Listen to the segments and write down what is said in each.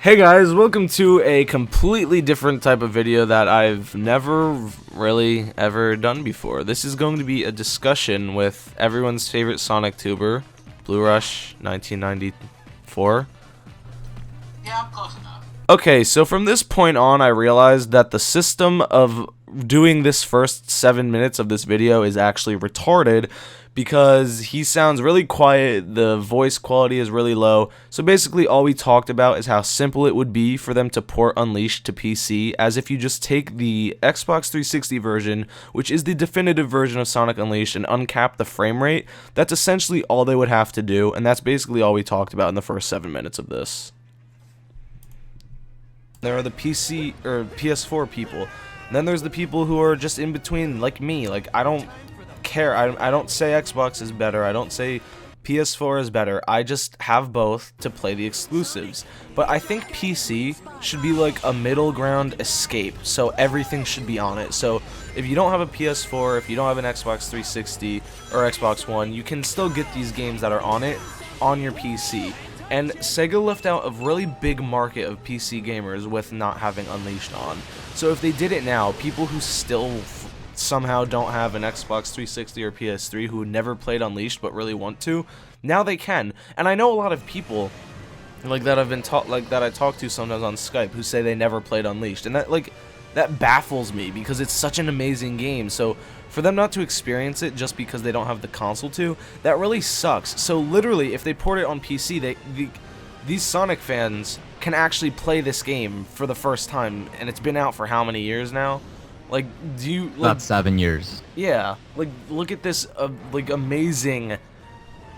Hey guys, welcome to a completely different type of video that I've never really ever done before. This is going to be a discussion with everyone's favorite Sonic tuber, Bluerush1992. Yeah, I'm close enough. Okay, so from this point on, I realized that the system of doing this first 7 minutes of this video is actually retarded because he sounds really quiet, the voice quality is really low. So basically all we talked about is how simple it would be for them to port Unleashed to PC, as if you just take the Xbox 360 version, which is the definitive version of Sonic Unleashed, and uncap the frame rate. That's essentially all they would have to do, and that's basically all we talked about in the first 7 minutes of this. There are the PC or PS4 people. And then there's the people who are just in between, like me. Like, I don't care. I don't say Xbox is better. I don't say PS4 is better. I just have both to play the exclusives. But I think PC should be like a middle ground escape. So everything should be on it. So if you don't have a PS4, if you don't have an Xbox 360 or Xbox One, you can still get these games that are on it on your PC. And Sega left out a really big market of PC gamers with not having Unleashed on. So if they did it now, people who still somehow don't have an Xbox 360 or PS3 who never played Unleashed but really want to, now they can. And I know a lot of people like that I've been that I talk to sometimes on Skype who say they never played Unleashed, and that baffles me because it's such an amazing game. So for them not to experience it just because they don't have the console to, that really sucks. So literally, if they port it on PC, these Sonic fans can actually play this game for the first time, and it's been out for how many years now? Like, do you like, about 7 years? Yeah, like look at this like amazing,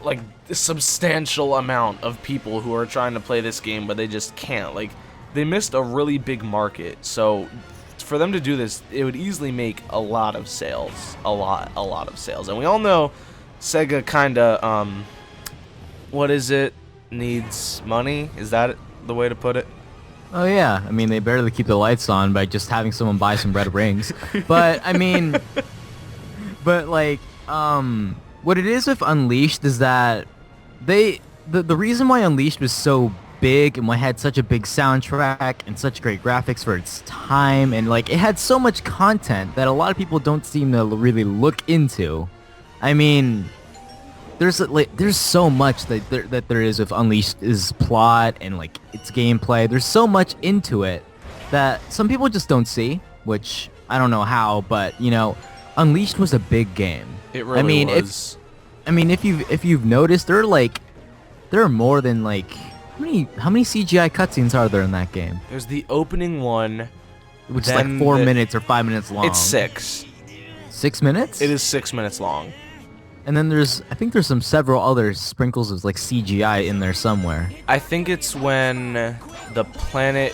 like substantial amount of people who are trying to play this game, but they just can't. Like, they missed a really big market. So for them to do this, it would easily make a lot of sales, a lot of sales. And we all know Sega kinda what is it, needs money. Is that the way to put it? Oh yeah, I mean they barely keep the lights on by just having someone buy some red rings. But I mean, but like what it is with Unleashed is that the reason why Unleashed was so big and why it had such a big soundtrack and such great graphics for its time, and like it had so much content that a lot of people don't seem to really look into. I mean, there's so much that there is with Unleashed's plot and like its gameplay. There's so much into it that some people just don't see, which I don't know how, but you know, Unleashed was a big game. It really was. If you've noticed, there are more than like how many CGI cutscenes are there in that game? There's the opening one, which is like 4 minutes or 5 minutes long. It's 6. 6 minutes? It is 6 minutes long. And then I think there's several other sprinkles of like CGI in there somewhere. I think it's when the planet,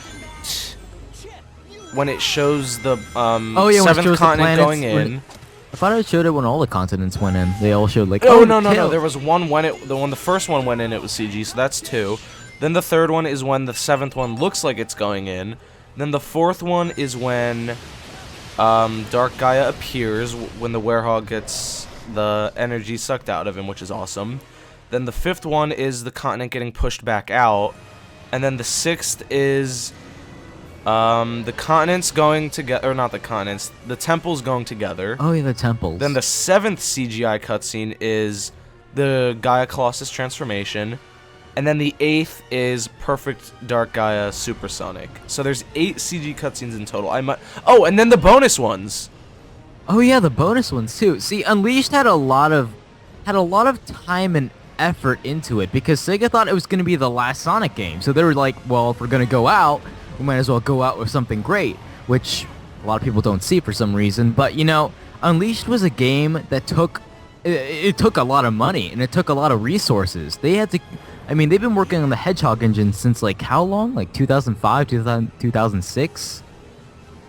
when it shows the seventh continent going in. I thought it showed it when all the continents went in. They all showed like no. There was one when the first one went in, it was CG, so that's 2. Then the third one is when the 7th one looks like it's going in. Then the 4th one is when Dark Gaia appears, when the Werehog gets the energy sucked out of him, which is awesome. Then the 5th one is the continent getting pushed back out. And then the 6th is the continents going together, or not the continents, the temples going together. Oh yeah, the temples. Then the 7th CGI cutscene is the Gaia Colossus transformation. And then the 8th is Perfect Dark Gaia Supersonic. So there's 8 CG cutscenes in total. Oh, and then the bonus ones. Oh yeah, the bonus ones too. See, Unleashed had a lot of time and effort into it because Sega thought it was going to be the last Sonic game. So they were like, well, if we're going to go out, we might as well go out with something great, which a lot of people don't see for some reason. But you know, Unleashed was a game that took a lot of money and it took a lot of resources. They've been working on the Hedgehog engine since like how long? Like 2005, 2006?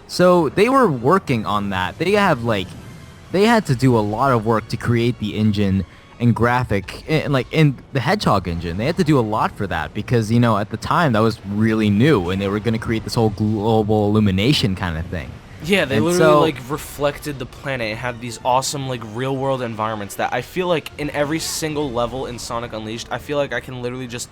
So they were working on that. They had to do a lot of work to create the engine and graphic and the Hedgehog engine. They had to do a lot for that because, you know, at the time that was really new and they were going to create this whole global illumination kind of thing. Yeah, they literally reflected the planet. It had these awesome real world environments that I feel like in every single level in Sonic Unleashed, I feel like I can literally just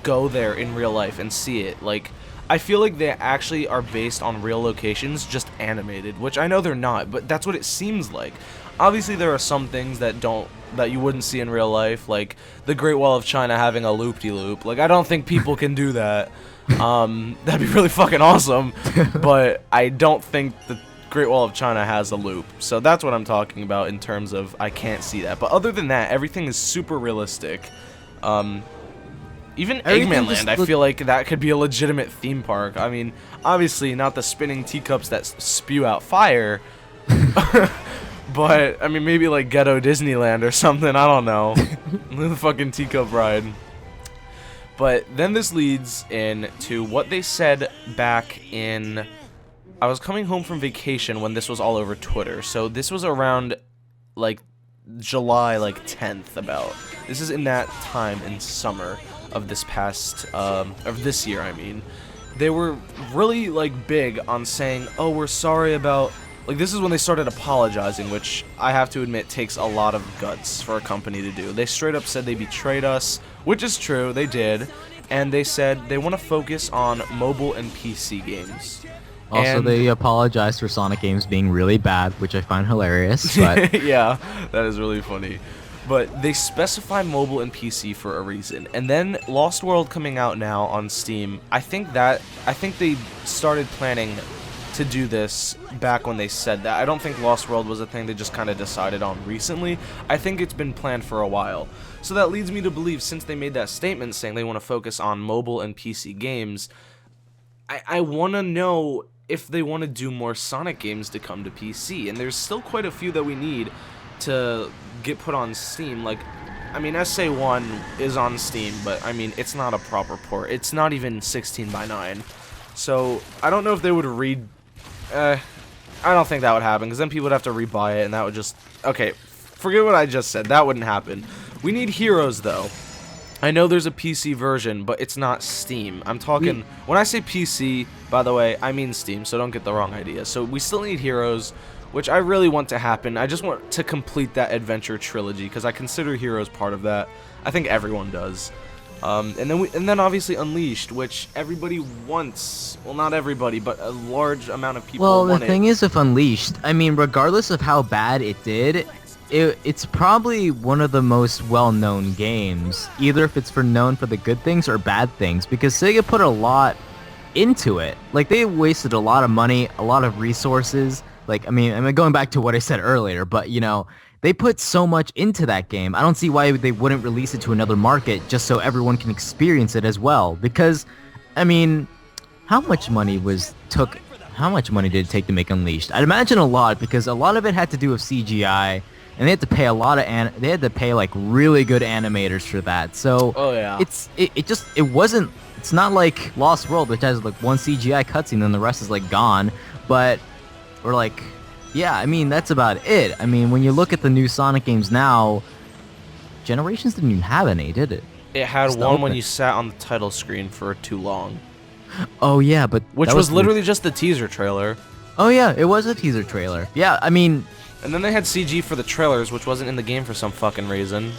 go there in real life and see it. Like, I feel like they actually are based on real locations, just animated, which I know they're not, but that's what it seems like. Obviously, there are some things that you wouldn't see in real life, like the Great Wall of China having a loop-de-loop. Like, I don't think people can do that. That'd be really fucking awesome, but I don't think the Great Wall of China has a loop. So that's what I'm talking about in terms of I can't see that. But other than that, everything is super realistic. Even Eggman Land, I feel like that could be a legitimate theme park. I mean, obviously not the spinning teacups that spew out fire, but I mean maybe like Ghetto Disneyland or something. I don't know. The fucking teacup ride. But then this leads into what they said back in. I was coming home from vacation when this was all over Twitter. So this was around like July 10th about. This is in that time in summer of this past of this year, I mean. They were really like big on saying, "Oh, we're sorry about," like this is when they started apologizing, which I have to admit takes a lot of guts for a company to do. They straight up said they betrayed us, which is true, they did, and they said they want to focus on mobile and PC games. Also, they apologized for Sonic games being really bad, which I find hilarious. But yeah, that is really funny. But they specify mobile and PC for a reason. And then Lost World coming out now on Steam, I think they started planning to do this back when they said that. I don't think Lost World was a thing they just kind of decided on recently. I think it's been planned for a while. So that leads me to believe, since they made that statement saying they want to focus on mobile and PC games, I want to know if they want to do more Sonic games to come to PC. And there's still quite a few that we need to get put on Steam. Like, I mean, SA1 is on Steam, but I mean, it's not a proper port. It's not even 16:9. So I don't know if they would I don't think that would happen, because then people would have to rebuy it, and that would just, okay, forget what I just said. That wouldn't happen. We need Heroes, though. I know there's a PC version, but it's not Steam. I'm talking, when I say PC, by the way, I mean Steam, so don't get the wrong idea. So we still need Heroes, which I really want to happen. I just want to complete that adventure trilogy, because I consider Heroes part of that. I think everyone does. And then obviously Unleashed, which everybody wants. Well, not everybody, but a large amount of people want it. Well, the thing is with Unleashed, I mean, regardless of how bad it did, it's probably one of the most well-known games, either if it's known for the good things or bad things, because Sega put a lot into it. Like, they wasted a lot of money, a lot of resources. Like, I mean, going back to what I said earlier, but, you know, they put so much into that game. I don't see why they wouldn't release it to another market just so everyone can experience it as well. Because, I mean, how much money did it take to make Unleashed? I'd imagine a lot, because a lot of it had to do with CGI, and they had to pay like really good animators for that. So oh yeah, it's not like Lost World, which has like one CGI cutscene and the rest is like gone. But or like, yeah, I mean, that's about it. I mean, when you look at the new Sonic games now, Generations didn't even have any, did it? It had one when you sat on the title screen for too long. Oh yeah, but which was literally just the teaser trailer. Oh yeah, it was a teaser trailer. Yeah, I mean. And then they had CG for the trailers, which wasn't in the game for some fucking reason.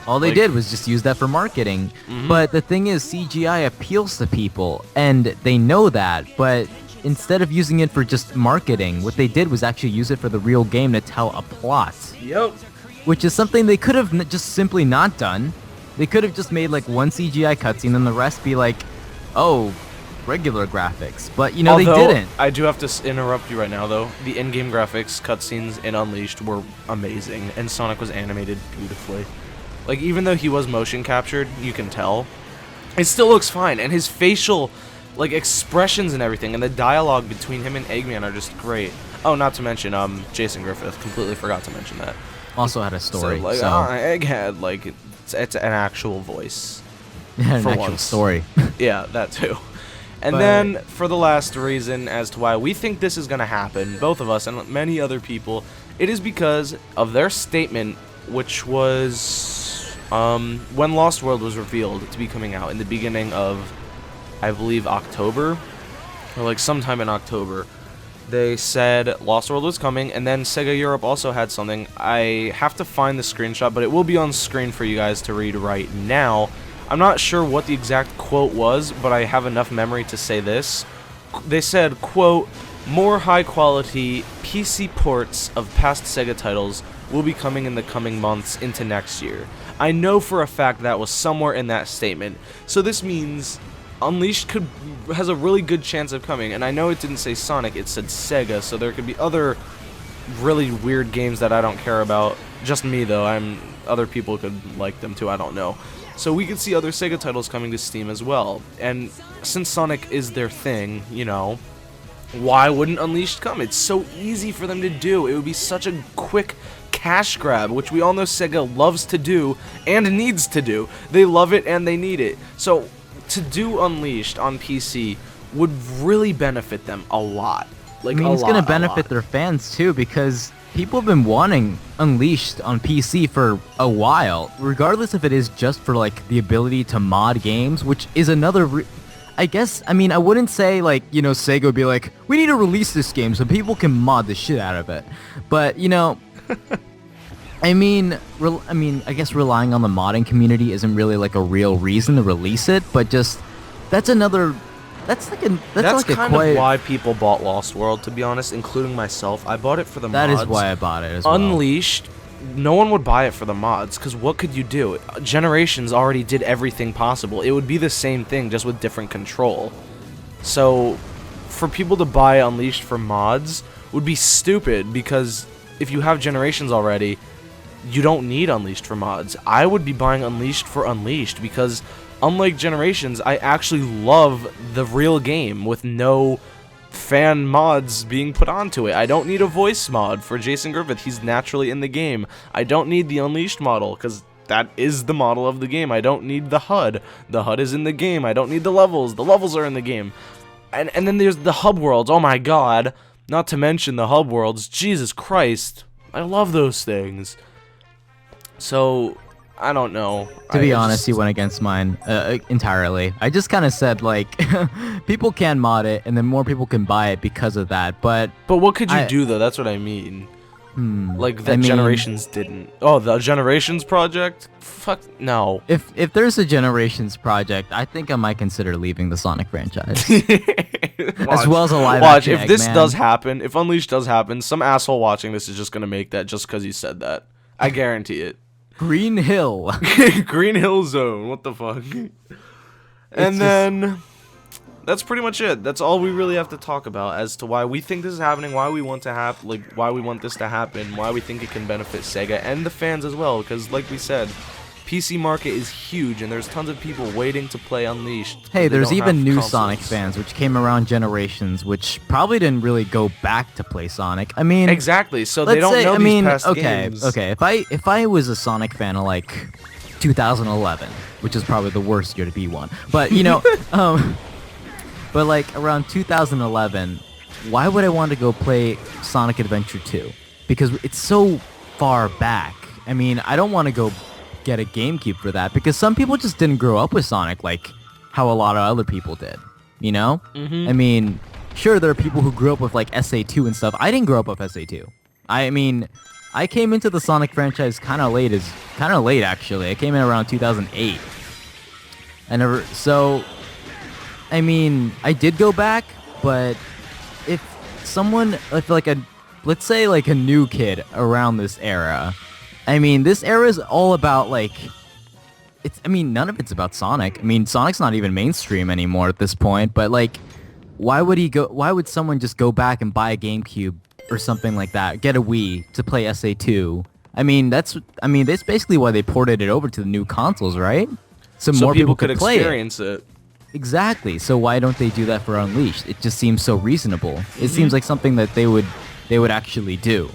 All they did was just use that for marketing. But the thing is, CGI appeals to people, and they know that, but instead of using it for just marketing, what they did was actually use it for the real game to tell a plot. Yep. Which is something they could have just simply not done. They could have just made like one CGI cutscene and the rest be like, oh, regular graphics. But, you know, they didn't. I do have to interrupt you right now, though. The in-game graphics cutscenes in Unleashed were amazing, and Sonic was animated beautifully. Like, even though he was motion captured, you can tell, it still looks fine, and his facial, like, expressions and everything, and the dialogue between him and Eggman are just great. Oh, not to mention, Jason Griffith. Completely forgot to mention that. Also had a story, so. Like, Egghead, like, it's an actual voice. Yeah, for an actual once. Story. Yeah, that too. And then, for the last reason as to why we think this is going to happen, both of us and many other people, it is because of their statement, which was when Lost World was revealed to be coming out in the beginning of, I believe, October, or like sometime in October. They said Lost World was coming, and then Sega Europe also had something. I have to find the screenshot, but it will be on screen for you guys to read right now. I'm not sure what the exact quote was, but I have enough memory to say this. They said, quote, "More high-quality PC ports of past Sega titles will be coming in the coming months into next year." I know for a fact that was somewhere in that statement. So this means Unleashed has a really good chance of coming. And I know it didn't say Sonic, it said Sega, so there could be other really weird games that I don't care about. Just me, though. Other people could like them too, I don't know. So we could see other Sega titles coming to Steam as well. And since Sonic is their thing, you know, why wouldn't Unleashed come? It's so easy for them to do. It would be such a quick cash grab, which we all know Sega loves to do and needs to do. They love it and they need it. So to do Unleashed on PC would really benefit them a lot. Like, I mean, it's going to benefit their fans too, because people have been wanting Unleashed on PC for a while, regardless if it is just for like the ability to mod games, which is another I guess, I mean, I wouldn't say, like, you know, Sega would be like, we need to release this game so people can mod the shit out of it. But, you know, I mean, I guess relying on the modding community isn't really, like, a real reason to release it, but just, that's kind of why people bought Lost World, to be honest, including myself. I bought it for the mods. That is why I bought it as well. Unleashed, no one would buy it for the mods, because what could you do? Generations already did everything possible. It would be the same thing, just with different control. So, for people to buy Unleashed for mods would be stupid, because if you have Generations already, you don't need Unleashed for mods. I would be buying Unleashed for Unleashed, because unlike Generations, I actually love the real game with no fan mods being put onto it. I don't need a voice mod for Jason Griffith. He's naturally in the game. I don't need the Unleashed model, because that is the model of the game. I don't need the HUD. The HUD is in the game. I don't need the levels. The levels are in the game. And then there's the hub worlds. Oh my god. Not to mention the hub worlds. Jesus Christ. I love those things. So, I don't know. To be honest, you went against mine entirely. I just kind of said, like, people can mod it, and then more people can buy it because of that, but what could you do, though? That's what I mean. Like, that Generations didn't. Oh, the Generations project? Fuck, no. If there's a Generations project, I think I might consider leaving the Sonic franchise. As well as a live action if this does happen, if Unleashed does happen, some asshole watching this is just going to make that just because he said that. I guarantee it. Green Hill. Green Hill Zone. What the fuck? And then that's pretty much it. That's all we really have to talk about as to why we think this is happening, why we want to why we want this to happen, why we think it can benefit Sega and the fans as well. Because, like we said, PC market is huge, and there's tons of people waiting to play Unleashed. Hey, there's even new Sonic fans, which came around Generations, which probably didn't really go back to play Sonic. I mean, exactly. So they don't know these past games. Okay. If I was a Sonic fan of like 2011, which is probably the worst year to be one, but you know, but like around 2011, why would I want to go play Sonic Adventure 2? Because it's so far back. I mean, I don't want to go get a GameCube for that, because some people just didn't grow up with Sonic like how a lot of other people did, you know? I mean, sure, there are people who grew up with like SA2 and stuff. I didn't grow up with SA2. I mean, I came into the Sonic franchise kind of late actually. I came in around 2008. So I mean, I did go back, but if someone, let's say like a new kid around this era, I mean, this era is all about, like, none of it's about Sonic. I mean, Sonic's not even mainstream anymore at this point, but, like, why would someone just go back and buy a GameCube or something like that, get a Wii to play SA2? I mean, that's basically why they ported it over to the new consoles, right? So more people could play experience it. Exactly. So why don't they do that for Unleashed? It just seems so reasonable. It seems like something that they would actually do.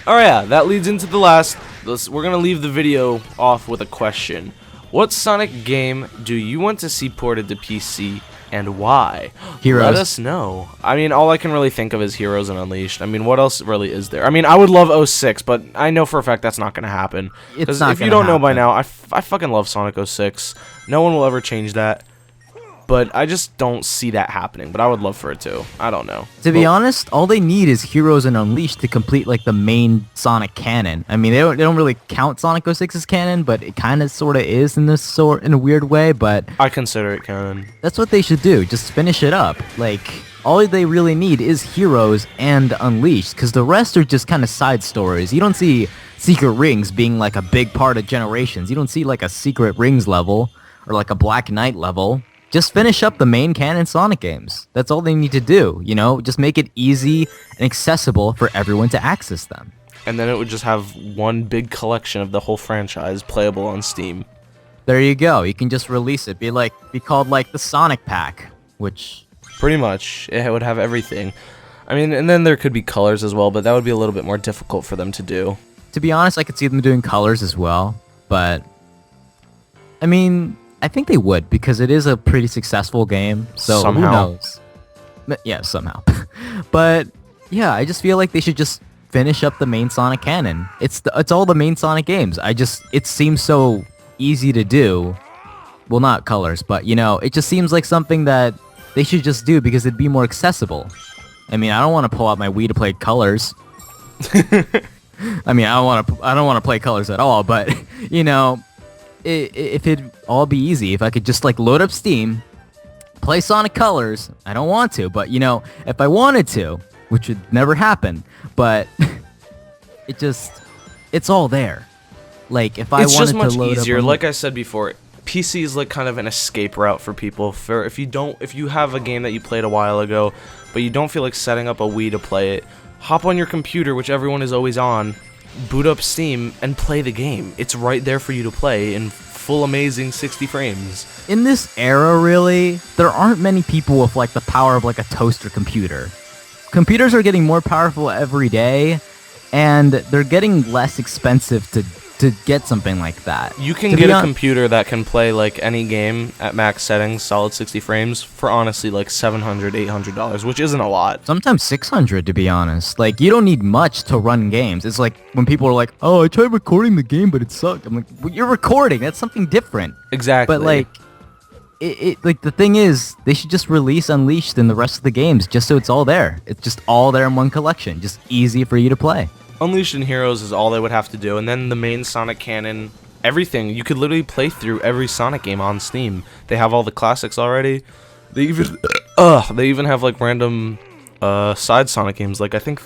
Alright, yeah, that leads into the last. We're gonna leave the video off with a question. What Sonic game do you want to see ported to PC, and why? Heroes. Let us know. I mean, all I can really think of is Heroes and Unleashed. I mean, what else really is there? I mean, I would love 06, but I know for a fact that's not gonna happen. Because if you don't know by now, I fucking love Sonic 06. No one will ever change that. but I just don't see that happening. But I would love for it to. I don't know. To be honest, all they need is Heroes and Unleashed to complete like the main Sonic canon. I mean, they don't really count Sonic 06 as canon, but it kind of sort of is in a weird way. But I consider it canon. that's what they should do. Just finish it up. Like, all they really need is Heroes and Unleashed, because the rest are just kind of side stories. You don't see Secret Rings being like a big part of Generations. You don't see like a Secret Rings level or like a Black Knight level. Just finish up the main canon Sonic games. That's all they need to do, you know? Just make it easy and accessible for everyone to access them. And then it would just have one big collection of the whole franchise playable on Steam. There you go. You can just release it. Be called like the Sonic Pack, which... Pretty much. It would have everything. I mean, and then there could be colors as well, but that would be a little bit more difficult for them to do. To be honest, I could see them doing colors as well, but... I mean... I think they would, because it is a pretty successful game, so Somehow. who knows? Yeah, somehow. But, yeah, I just feel like they should just finish up the main Sonic canon. It's all the main Sonic games. It seems so easy to do. Well, not colors, but, you know, it just seems like something that they should just do because it'd be more accessible. I mean, I don't want to pull out my Wii to play colors. I mean, I don't want to play colors at all, but, you know... If it'd all be easy, if I could just like load up Steam, play Sonic Colors. I don't want to, but you know, if I wanted to, which would never happen, but it's all there. Like if I It's wanted just much to load easier. up Like I said before, PC is like kind of an escape route for people. If you have a game that you played a while ago, but you don't feel like setting up a Wii to play it, hop on your computer, which everyone is always on. Boot up Steam and play the game. It's right there for you to play in full amazing 60 frames. in this era, really, there aren't many people with like the power of like a toaster computer. Computers are getting more powerful every day, and they're getting less expensive to get something like that. You can get a computer that can play like any game at max settings, solid 60 frames, for honestly like $700, $800, which isn't a lot. Sometimes 600, to be honest. Like, you don't need much to run games. It's like when people are like, "Oh, I tried recording the game, but it sucked." I'm like, well, you're recording. That's something different. Exactly. But like, like the thing is, they should just release Unleashed and the rest of the games just so it's all there. It's just all there in one collection, just easy for you to play. Unleashed and Heroes is all they would have to do, and then the main Sonic canon, everything. You could literally play through every Sonic game on Steam. They have all the classics already. They even have like random side Sonic games. Like I think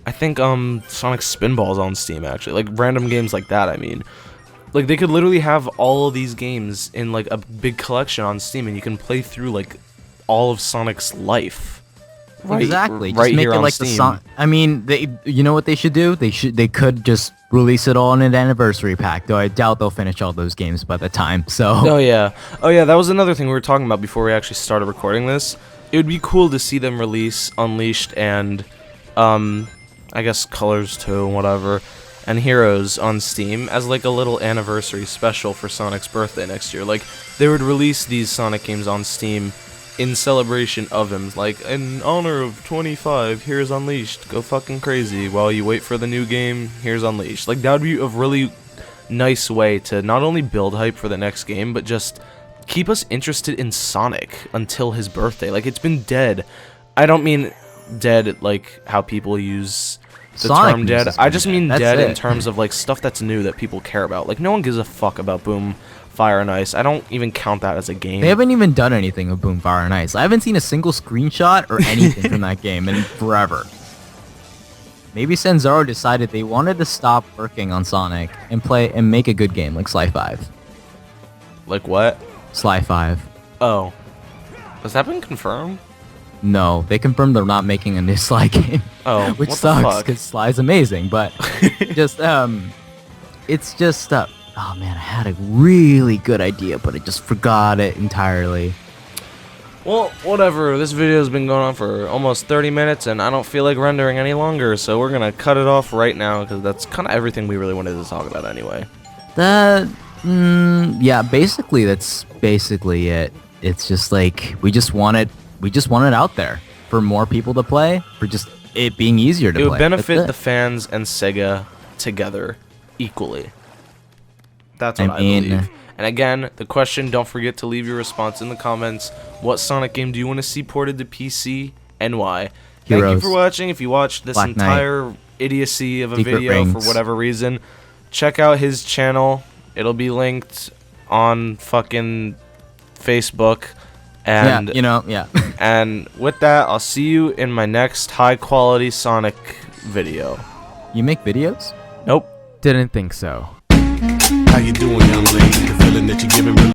Sonic Spinball's on Steam actually. Like random games like that. I mean, like they could literally have all of these games in like a big collection on Steam, and you can play through like all of Sonic's life. Exactly. Right just make here it on like Steam. the song. I mean, you know what they should do? They could just release it all in an anniversary pack. Though I doubt they'll finish all those games by the time. So. Oh yeah. That was another thing we were talking about before we actually started recording this. It would be cool to see them release Unleashed and, I guess Colors too, whatever, and Heroes on Steam as like a little anniversary special for Sonic's birthday next year. Like they would release these Sonic games on Steam in celebration of him, like in honor of 25, here's Unleashed, go fucking crazy while you wait for the new game, here's Unleashed. Like that would be a really nice way to not only build hype for the next game, but just keep us interested in Sonic until his birthday. Like it's been dead. I don't mean dead like how people use the Sonic term dead. news I just mean That's dead it. in terms of like stuff that's new that people care about. Like no one gives a fuck about Boom, Fire and Ice. I don't even count that as a game. They haven't even done anything with Boom, Fire, and Ice. I haven't seen a single screenshot or anything from that game in forever. Maybe Senzaro decided they wanted to stop working on Sonic and make a good game like Sly 5. Like what? Sly 5. Oh. Has that been confirmed? No, they confirmed they're not making a new Sly game. Oh, Which what the sucks, fuck? because Sly's amazing, but just, it's just, oh man, I had a really good idea, but I just forgot it entirely. Well, whatever. This video has been going on for almost 30 minutes, and I don't feel like rendering any longer, so we're gonna cut it off right now, because that's kind of everything we really wanted to talk about anyway. Yeah, basically, that's basically it. It's just like, we just want it out there for more people to play, for just it being easier to play. It would benefit That's the it. fans and Sega together equally. That's what I mean, believe. And again, the question, don't forget to leave your response in the comments. What Sonic game do you want to see ported to PC and why? Thank you Heroes. for watching. If you watched this Black Knight. entire idiocy of a Secret video Rings. for whatever reason, check out his channel. It'll be linked on fucking Facebook. And yeah, you know, yeah. and with that, I'll see you in my next high quality Sonic video. You make videos? Nope. Didn't think so. How you doing, young lady? The feeling that you're giving me